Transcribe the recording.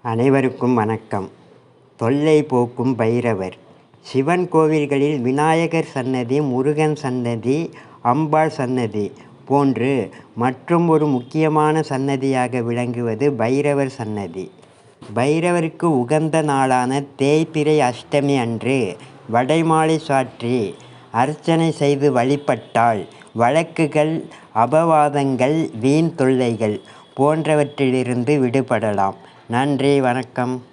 அனைவருக்கும் வணக்கம். தொல்லை போக்கும் பைரவர். சிவன் கோவில்களில் விநாயகர் சன்னதி, முருகன் சன்னதி, அம்பாள் சன்னதி போன்று மற்றும் ஒரு முக்கியமான சன்னதியாக விளங்குவது பைரவர் சன்னதி. பைரவருக்கு உகந்த நாளான தேய்பிறை அஷ்டமி அன்று வடைமாலை சாற்றி அர்ச்சனை செய்து வழிபட்டால் வழக்குகள், அபவாதங்கள், வீண் தொல்லைகள் போன்றவற்றிலிருந்து விடுபடலாம். நன்றி, வணக்கம்.